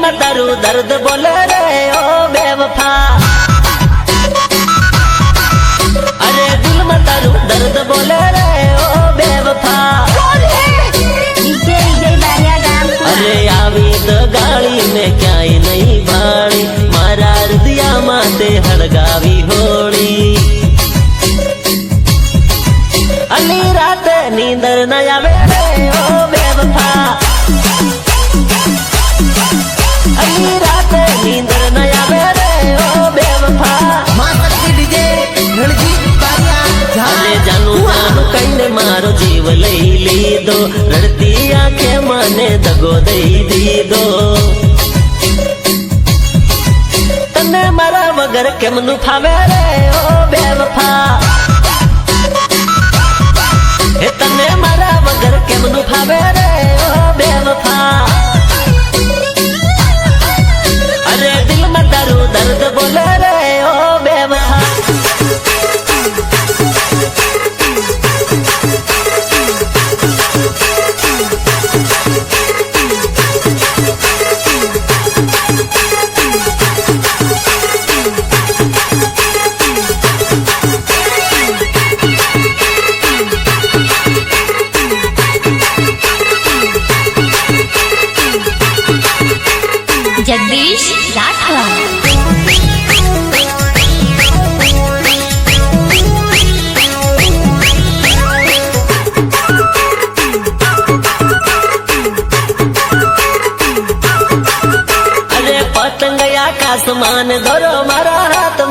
में तारू दर्द बोले रे ओ बेवफा। अरे दिल में तारू दर्द बोले रे ओ बेवफा। अरे आवी तो गाड़ी में क्या नहीं भाड़ी, मारा हृदया माते हड़गावी होड़ी। अली रात नींदर न आवे रे ओ बेवफा। अली रात नींदर न आवे रे ओ बेवफा। अरे जानू जानू कईने मारो जीव लई लीधो, रड़ती आंखे माने दगो दई दीदो। तने मारा वगर केमनु फावे रे ओ बेवफा। हे तने मारा वगर केमनु फावे रे ओ बेवफा। अरे दिल में तारू दर्द बोले रे ओ बेवफा। जगदीश राठौर। अरे पतंग आकाशमान धरो मारा हाथ